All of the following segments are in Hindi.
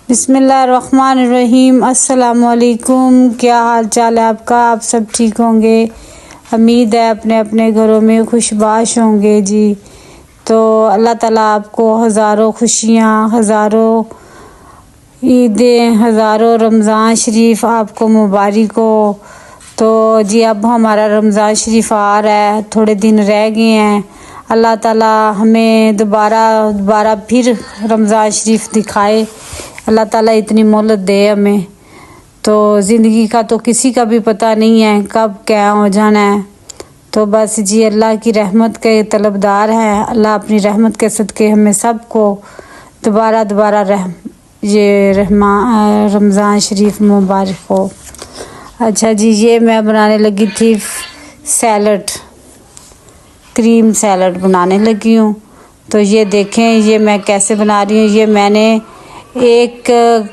बिस्मिल्लाहिर्रहमानिर्रहीम। अस्सलामुअलैकुम। क्या हाल चाल है आपका? आप सब ठीक होंगे, उम्मीद है अपने अपने घरों में खुशबाश होंगे जी। तो अल्लाह ताला आपको हज़ारों खुशियाँ, हज़ारों ईदें, हज़ारों रमज़ान शरीफ आपको मुबारक हो। तो जी अब हमारा रमज़ान शरीफ आ रहा है, थोड़े दिन रह गए हैं। अल्लाह ताला हमें दोबारा फिर रमज़ान शरीफ दिखाए। अल्लाह ताला इतनी मोहलत दे हमें। तो ज़िंदगी का तो किसी का भी पता नहीं है कब क्या हो जाना है। तो बस जी अल्लाह की रहमत के तलबदार हैं। अल्लाह अपनी रहमत के सदके हमें सबको दोबारा रमज़ान शरीफ मुबारक हो। अच्छा जी, ये मैं बनाने लगी थी सैलड, क्रीम सैलड बनाने लगी हूँ। तो ये देखें ये मैं कैसे बना रही हूँ। ये मैंने एक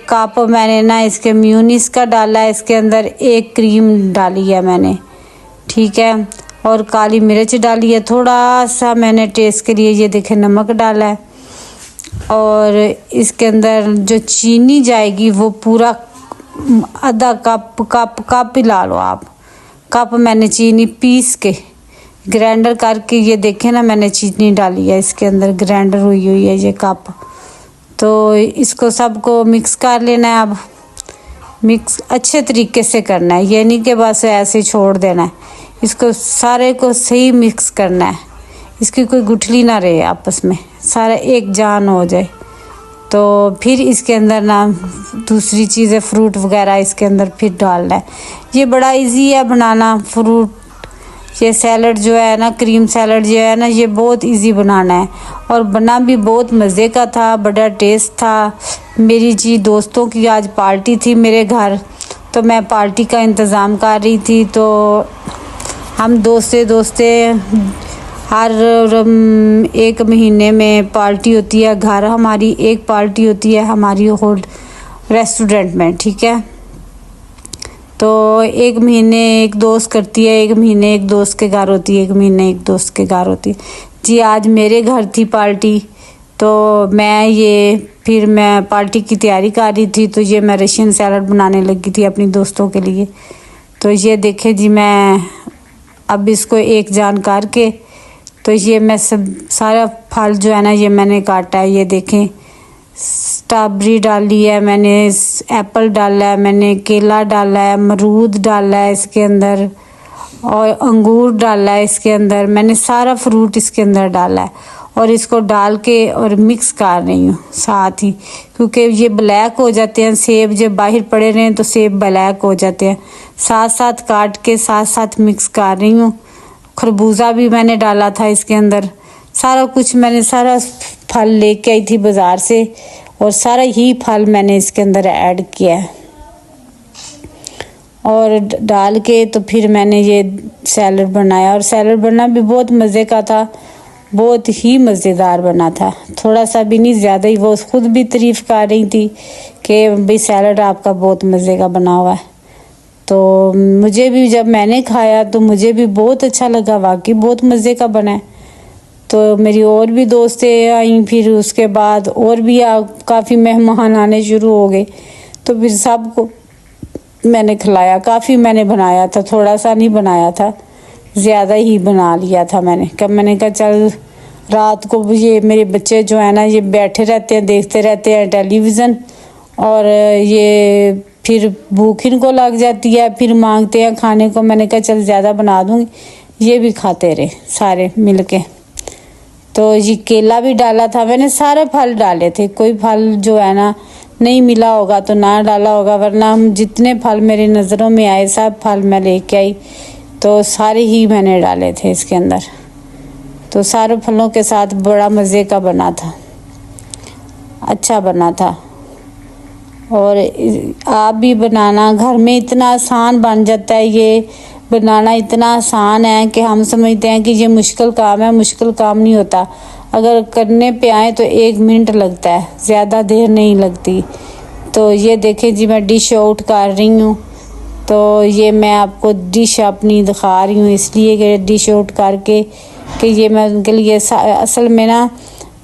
कप मैंने ना इसके म्यूनिस का डाला है, इसके अंदर एक क्रीम डाली है मैंने, ठीक है, और काली मिर्च डाली है, थोड़ा सा मैंने टेस्ट के लिए ये देखें नमक डाला है। और इसके अंदर जो चीनी जाएगी वो पूरा आधा कप ही ला लो आप। कप मैंने चीनी पीस के ग्राइंडर करके ये देखें ना मैंने चीनी डाली है इसके अंदर, ग्राइंडर हुई है ये कप। तो इसको सबको मिक्स कर लेना है। अब मिक्स अच्छे तरीके से करना है, ये नहीं कि बस ऐसे छोड़ देना है। इसको सारे को सही मिक्स करना है, इसकी कोई गुठली ना रहे आपस में, सारा एक जान हो जाए। तो फिर इसके अंदर ना दूसरी चीज़ें फ्रूट वगैरह इसके अंदर फिर डालना है। ये बड़ा इजी है बनाना फ्रूट। ये सैलड जो है ना, क्रीम सैलड जो है ना, ये बहुत इजी बनाना है और बना भी बहुत मज़े का था, बड़ा टेस्ट था। मेरी जी दोस्तों की आज पार्टी थी मेरे घर, तो मैं पार्टी का इंतज़ाम कर रही थी। तो हम दोस्ते हर एक महीने में पार्टी होती है घर, हमारी एक पार्टी होती है हमारी होल रेस्टोरेंट में, ठीक है। तो एक महीने एक दोस्त करती है, एक महीने एक दोस्त के घर होती है, एक महीने एक दोस्त के घर होती है जी। आज मेरे घर थी पार्टी, तो मैं पार्टी की तैयारी कर रही थी। तो ये मैं रशियन सैलड बनाने लगी थी अपनी दोस्तों के लिए। तो ये देखे जी, मैं अब इसको एक जान करके, तो ये मैं सब सारा फल जो है ना ये मैंने काटा है। ये देखें स्ट्रॉबेरी डाली है मैंने, एप्पल डाला है मैंने, केला डाला है, अमरूद डाला है इसके अंदर, और अंगूर डाला है इसके अंदर। मैंने सारा फ्रूट इसके अंदर डाला है और इसको डाल के और मिक्स कर रही हूँ साथ ही, क्योंकि ये ब्लैक हो जाते हैं सेब, जब बाहर पड़े रहें तो सेब ब्लैक हो जाते हैं। साथ साथ काट के साथ साथ मिक्स कर रही हूँ। खरबूजा भी मैंने डाला था इसके अंदर। सारा कुछ मैंने सारा फल लेके आई थी बाज़ार से और सारा ही फल मैंने इसके अंदर ऐड किया है और डाल के तो फिर मैंने ये सैलड बनाया। और सैलड बनना भी बहुत मज़े का था, बहुत ही मज़ेदार बना था, थोड़ा सा भी नहीं, ज़्यादा ही। वो खुद भी तारीफ़ कर रही थी कि भाई सैलड आपका बहुत मज़े का बना हुआ है। तो मुझे भी जब मैंने खाया तो मुझे भी बहुत अच्छा लगा, वाकई बहुत मज़े का बना है। तो मेरी और भी दोस्तें आई, फिर उसके बाद और भी काफ़ी मेहमान आने शुरू हो गए। तो फिर सबको मैंने खिलाया। काफ़ी मैंने बनाया था, थोड़ा सा नहीं बनाया था, ज़्यादा ही बना लिया था मैंने। मैंने कहा चल रात को ये मेरे बच्चे जो है ना ये बैठे रहते हैं, देखते रहते हैं टेलीविज़न, और ये फिर भूख इनको लग जाती है, फिर मांगते हैं खाने को। मैंने कहा चल ज़्यादा बना दूँगी, ये भी खाते रहे सारे मिल के। तो ये केला भी डाला था मैंने, सारे फल डाले थे। कोई फल जो है ना नहीं मिला होगा तो ना डाला होगा, वरना हम जितने फल मेरी नज़रों में आए सब फल मैं लेके आई, तो सारे ही मैंने डाले थे इसके अंदर। तो सारे फलों के साथ बड़ा मज़े का बना था, अच्छा बना था। और आप भी बनाना, घर में इतना आसान बन जाता है, ये बनाना इतना आसान है कि हम समझते हैं कि ये मुश्किल काम है। मुश्किल काम नहीं होता, अगर करने पे आए तो 1 मिनट लगता है, ज़्यादा देर नहीं लगती। तो ये देखें जी मैं डिश आउट कर रही हूँ। तो ये मैं आपको डिश अपनी दिखा रही हूँ इसलिए कि डिश आउट करके कि ये मैं उनके लिए असल में ना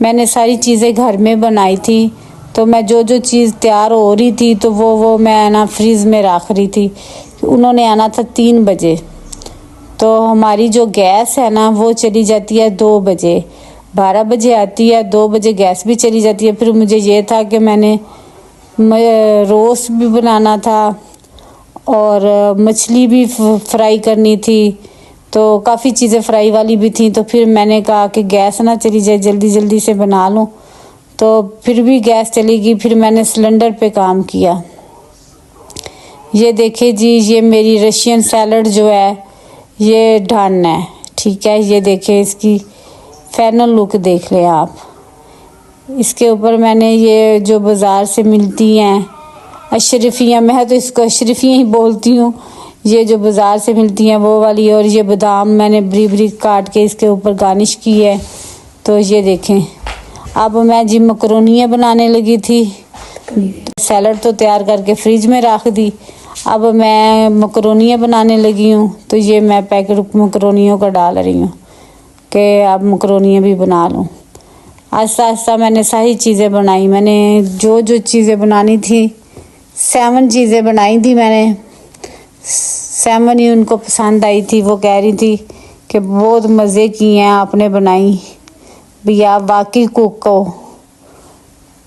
मैंने सारी चीज़ें घर में बनाई थी। तो मैं जो जो चीज़ तैयार हो रही थी तो वो मैं ना फ्रीज़ में रख रही थी। उन्होंने आना था 3 बजे, तो हमारी जो गैस है ना वो चली जाती है 2 बजे, 12 बजे आती है, 2 बजे गैस भी चली जाती है। फिर मुझे ये था कि मैंने रोस्ट भी बनाना था और मछली भी फ्राई करनी थी, तो काफ़ी चीज़ें फ्राई वाली भी थी। तो फिर मैंने कहा कि गैस ना चली जाए, जल्दी जल्दी से बना लूँ। तो फिर भी गैस चली गई, फिर मैंने सिलेंडर पे काम किया। ये देखिए जी, ये मेरी रशियन सैलड जो है ये डन है, ठीक है। ये देखिए इसकी फाइनल लुक देख लें आप। इसके ऊपर मैंने ये जो बाज़ार से मिलती हैं अशरफियाँ, मैं तो इसको अशरफियाँ ही बोलती हूँ, ये जो बाज़ार से मिलती हैं वो वाली, और ये बादाम मैंने बरीक बरीक काट के इसके ऊपर गार्निश की है। तो ये देखें, अब मैं जी मकरोनियाँ बनाने लगी थी। सैलड तो तैयार करके फ्रिज में रख दी, अब मैं मकरोनियाँ बनाने लगी हूँ। तो ये मैं पैकेट मकरोनियों का डाल रही हूँ कि अब मकरोनियाँ भी बना लूँ। आहिस्ता आहिस्ता मैंने सारी चीज़ें बनाई। मैंने जो जो चीज़ें बनानी थी 7 चीज़ें बनाई थी मैंने। 7 ही उनको पसंद आई थी। वो कह रही थी कि बहुत मज़े की हैं आपने बनाई, भैया वाकई कुक हो।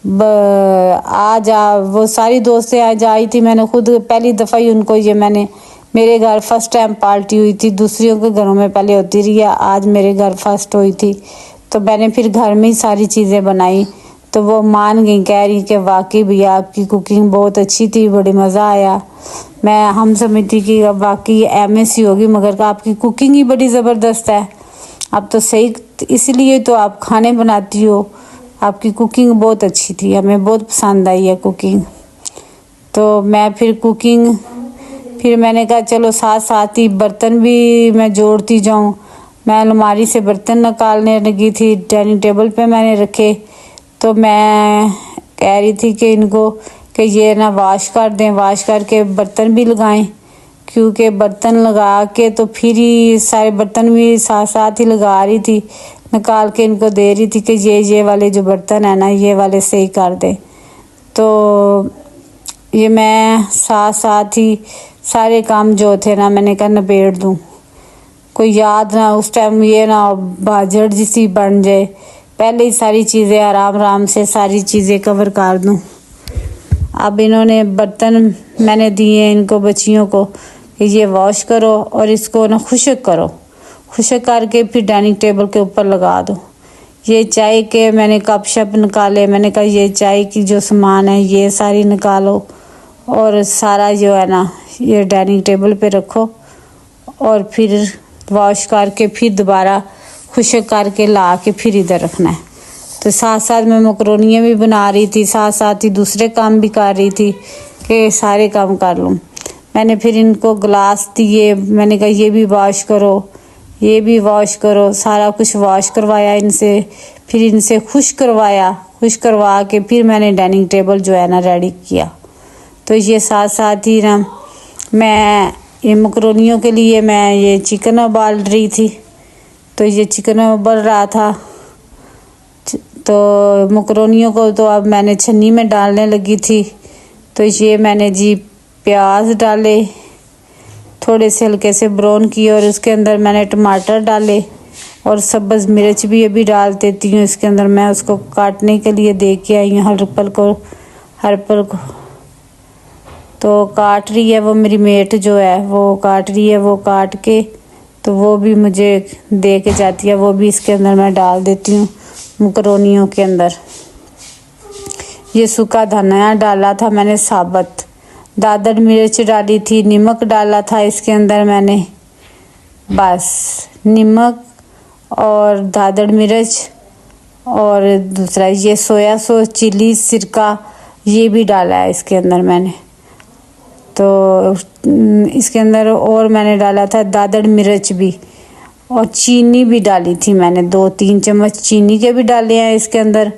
आज वो सारी दोस्तें आज आई थी, मैंने खुद पहली दफ़ा ही उनको मैंने मेरे घर फर्स्ट टाइम पार्टी हुई थी। दूसरियों के घरों में पहले होती रही है, आज मेरे घर फर्स्ट हुई थी। तो मैंने फिर घर में ही सारी चीज़ें बनाई। तो वो मान गई, कह रही कि वाकई भैया आपकी कुकिंग बहुत अच्छी थी, बड़ी मज़ा आया। हम समझती कि वाकई MSc होगी, मगर आपकी कुकिंग ही बड़ी ज़बरदस्त है। अब तो सही, इसलिए तो आप खाने बनाती हो, आपकी कुकिंग बहुत अच्छी थी, हमें बहुत पसंद आई है कुकिंग। तो मैं फिर मैंने कहा चलो साथ साथ ही बर्तन भी मैं जोड़ती जाऊं। मैं अलमारी से बर्तन निकालने लगी थी, डाइनिंग टेबल पे मैंने रखे। तो मैं कह रही थी कि इनको कि ये ना वॉश कर दें, वॉश करके बर्तन भी लगाएं, क्योंकि बर्तन लगा के तो फिर ही सारे बर्तन भी साथ साथ ही लगा रही थी, निकाल के इनको दे रही थी कि ये वाले जो बर्तन है ना ये वाले सही कर दे। तो ये मैं साथ साथ ही सारे काम जो थे ना मैंने कहा निबेड़ दूँ, कोई याद ना उस टाइम ये ना बाजट जिसी बन जाए, पहले ही सारी चीज़ें आराम आराम से सारी चीज़ें कवर कर दूँ। अब इन्होंने बर्तन मैंने दिए इनको बच्चियों को कि ये वॉश करो और इसको ना खुश्क करो, खुश्क करके फिर डाइनिंग टेबल के ऊपर लगा दो। ये चाय के मैंने कप शप निकाले, मैंने कहा ये चाय की जो सामान है ये सारी निकालो और सारा जो है ना ये डाइनिंग टेबल पे रखो और फिर वॉश करके फिर दोबारा खुश्क करके ला के फिर इधर रखना है। तो साथ साथ मैं मकरोनियाँ भी बना रही थी, साथ साथ ही दूसरे काम भी कर रही थी कि सारे काम कर लूँ। मैंने फिर इनको गिलास दिए, मैंने कहा ये भी वॉश करो, ये भी वॉश करो, सारा कुछ वॉश करवाया इनसे, फिर इनसे खुश्क करवाया, खुश्क करवा के फिर मैंने डाइनिंग टेबल जो है ना रेडी किया। तो ये साथ साथ ही ना मैं ये मकरोनियों के लिए मैं ये चिकन उबाल रही थी। तो ये चिकन उबल रहा था, तो मकरोनियों को तो अब मैंने छन्नी में डालने लगी थी। तो ये मैंने जी प्याज डाले, थोड़े से हल्के से ब्राउन किए और उसके अंदर मैंने टमाटर डाले और सब्ज़ मिर्च भी अभी डाल देती हूँ इसके अंदर। मैं उसको काटने के लिए दे के आई हूँ हर पल को। तो काट रही है वो मेरी मेट जो है वो काट रही है, वो काट के तो वो भी मुझे दे के जाती है, वो भी इसके अंदर मैं डाल देती हूँ मकरोनियों के अंदर। ये सूखा धनिया डाला था मैंने, साबुत दादर मिर्च डाली थी, नमक डाला था इसके अंदर मैंने, बस नमक और दादर मिर्च और दूसरा ये सोया सॉस, चिली, सिरका ये भी डाला है इसके अंदर मैंने। तो इसके अंदर और मैंने डाला था दादर मिर्च भी और चीनी भी डाली थी मैंने, 2-3 चम्मच चीनी के भी डाले हैं इसके अंदर।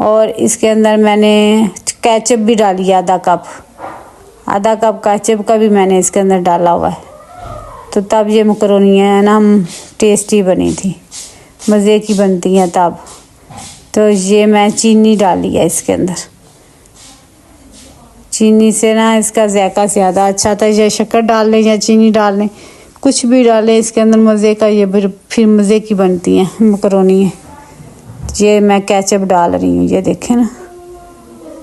और इसके अंदर मैंने केचप भी डाली है, आधा कप केचप का भी मैंने इसके अंदर डाला हुआ है। तो तब ये मकरोनियाँ है ना टेस्टी बनी थी, मज़े की बनती हैं तब। तो ये मैं चीनी डाली है इसके अंदर, चीनी से ना इसका जायका ज़्यादा अच्छा था। या शक्कर डाल लें या चीनी डाल लें, कुछ भी डालें इसके अंदर मज़े का, ये फिर मज़े की बनती है मकरोनी है। ये मैं केचप डाल रही हूँ, ये देखें ना।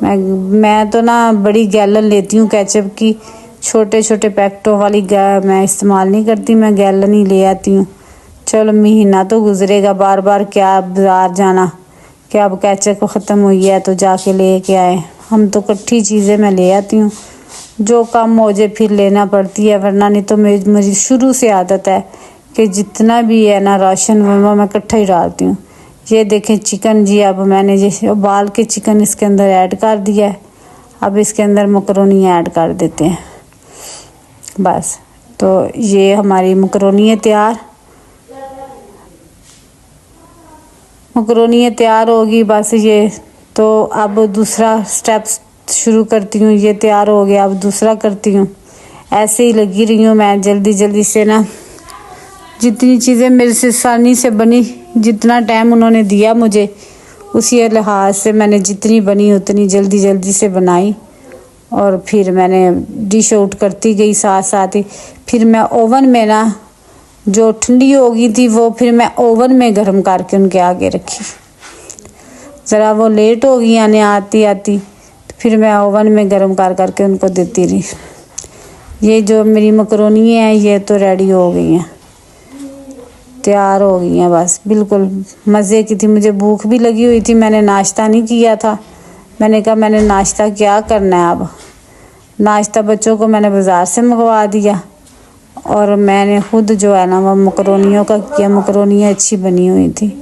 मैं तो ना बड़ी गैलन लेती हूँ केचप की, छोटे छोटे पैकेटों वाली मैं इस्तेमाल नहीं करती, मैं गैलन ही ले आती हूँ। चलो महीना तो गुजरेगा, बार बार क्या बाज़ार जाना, क्या अब केचप ख़त्म हुई है तो जाके ले के आए। हम तो इकट्ठी चीज़ें मैं ले आती हूँ, जो कम हो जाए फिर लेना पड़ती है, वरना नहीं तो मेरी शुरू से आदत है कि जितना भी है ना राशन वो मैं इकट्ठा ही डालती हूँ। ये देखें चिकन जी, अब मैंने जैसे उबाल के चिकन इसके अंदर ऐड कर दिया है। अब इसके अंदर मकरोनी ऐड कर देते हैं बस। तो ये हमारी मकरोनी है तैयार, मकरोनी तैयार होगी बस। ये तो अब दूसरा स्टेप शुरू करती हूँ। ये तैयार हो गया, अब दूसरा करती हूँ। ऐसे ही लगी रही हूँ मैं जल्दी जल्दी से ना, जितनी चीज़ें मेरे से आसानी से बनी, जितना टाइम उन्होंने दिया मुझे उसी लिहाज से मैंने जितनी बनी उतनी जल्दी जल्दी से बनाई, और फिर मैंने डिश आउट करती गई साथ साथ ही। फिर मैं ओवन में ना, जो ठंडी हो गई थी वो फिर मैं ओवन में गर्म करके उनके आगे रखी। ज़रा वो लेट हो गई आने आती आती, तो फिर मैं ओवन में गर्म करके उनको देती रही। ये जो मेरी मकरोनी है ये तो रेडी हो गई हैं, तैयार हो गई हैं बस, बिल्कुल मज़े की थी। मुझे भूख भी लगी हुई थी, मैंने नाश्ता नहीं किया था। मैंने कहा मैंने नाश्ता क्या करना है, अब नाश्ता बच्चों को मैंने बाज़ार से मंगवा दिया और मैंने खुद जो है ना वो मकरोनियों का किया। मकरोनियाँ अच्छी बनी हुई थी।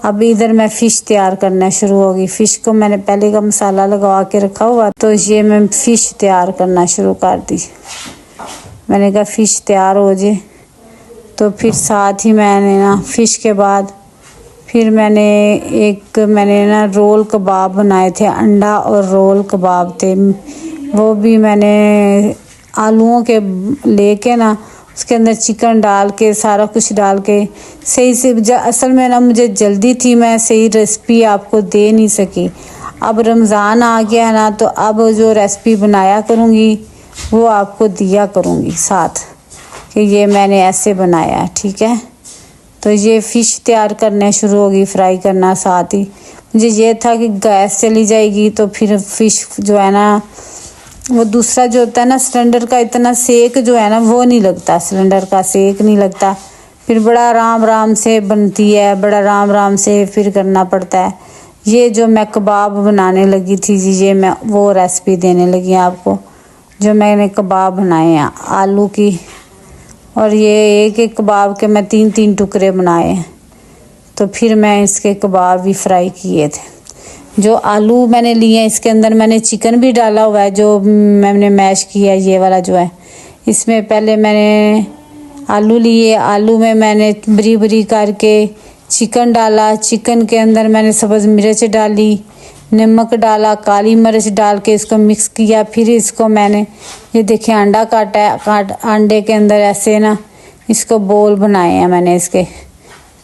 अब इधर मैं फ़िश तैयार करना शुरू हो गई। फ़िश को मैंने पहले का मसाला लगवा के रखा हुआ, तो ये मैं फ़िश तैयार करना शुरू कर दी। मैंने कहा फ़िश तैयार हो जाए, तो फिर साथ ही मैंने ना फ़िश के बाद फिर मैंने ना रोल कबाब बनाए थे, अंडा और रोल कबाब थे। वो भी मैंने आलूओं के लेके ना उसके अंदर चिकन डाल के सारा कुछ डाल के सही से, असल में ना मुझे जल्दी थी, मैं सही रेसिपी आपको दे नहीं सकी। अब रमज़ान आ गया ना, तो अब जो रेसिपी बनाया करूँगी वो आपको दिया करूँगी साथ, कि ये मैंने ऐसे बनाया है, ठीक है। तो ये फ़िश तैयार करने शुरू होगी, फ्राई करना साथ ही। मुझे ये था कि गैस चली जाएगी तो फिर फ़िश जो है ना, वो दूसरा जो होता है ना सिलेंडर का, इतना सेक जो है ना वो नहीं लगता, सिलेंडर का सेक नहीं लगता। फिर बड़ा आराम से बनती है, बड़ा आराम से फिर करना पड़ता है। ये जो मैं कबाब बनाने लगी थी जी, ये मैं वो रेसिपी देने लगी आपको, जो मैंने कबाब बनाए हैं आलू की। और ये एक एक कबाब के मैं 3-3 टुकड़े बनाए हैं। तो फिर मैं इसके कबाब भी फ्राई किए थे। जो आलू मैंने लिए हैं इसके अंदर मैंने चिकन भी डाला हुआ है, जो मैंने मैश किया है, ये वाला जो है। इसमें पहले मैंने आलू लिए, आलू में मैंने बरी बरी करके चिकन डाला। चिकन के अंदर मैंने सब्ज़ मिर्च डाली, नमक डाला, काली मिर्च डाल के इसको मिक्स किया। फिर इसको मैंने ये देखिए अंडा अंडे के अंदर ऐसे ना इसको बोल बनाए हैं मैंने इसके।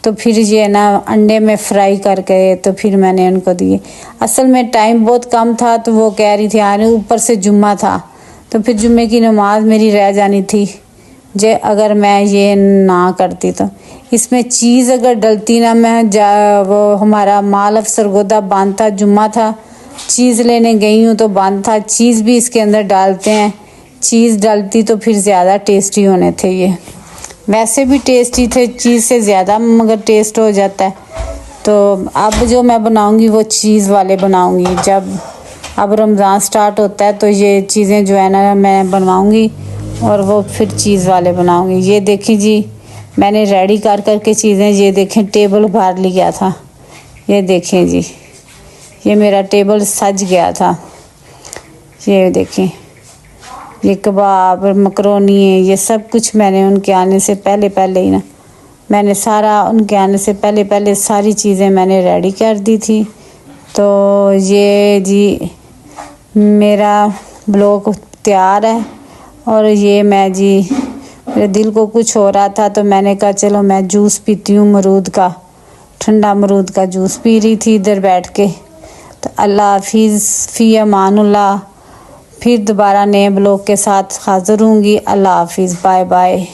तो फिर ये ना अंडे में फ्राई करके तो फिर मैंने उनको दिए। असल में टाइम बहुत कम था, तो वो कह रही थी आने, ऊपर से जुम्मा था, तो फिर जुम्मे की नमाज मेरी रह जानी थी जे अगर मैं ये ना करती। तो इसमें चीज़ अगर डलती ना, मैं वो हमारा माल अफसर गोदा बंद था, जुम्मा था, चीज़ लेने गई हूँ तो बंद था। चीज़ भी इसके अंदर डालते हैं, चीज़ डालती तो फिर ज़्यादा टेस्टी होने थे। ये वैसे भी टेस्टी थे, चीज़ से ज़्यादा मगर टेस्ट हो जाता है। तो अब जो मैं बनाऊंगी वो चीज़ वाले बनाऊंगी। जब अब रमज़ान स्टार्ट होता है तो ये चीज़ें जो है ना मैं बनवाऊंगी, और वो फिर चीज़ वाले बनाऊंगी। ये देखिए जी, मैंने रेडी करके चीज़ें, ये देखें टेबल भर लिया था। ये देखें जी, ये मेरा टेबल सज गया था। ये देखें, ये कबाब, मकरोनी, ये सब कुछ मैंने उनके आने से पहले ही ना, मैंने सारा उनके आने से पहले सारी चीज़ें मैंने रेडी कर दी थी। तो ये जी मेरा ब्लॉग तैयार है। और ये मैं जी, मेरे दिल को कुछ हो रहा था तो मैंने कहा चलो मैं जूस पीती हूँ अमरूद का, ठंडा अमरूद का जूस पी रही थी इधर बैठ के। तो अल्लाह हाफिज़, फ़ी अमानुल्लाह। फिर दोबारा नए ब्लॉग के साथ हाजिर होंगी। अल्लाह हाफिज़, बाय बाय।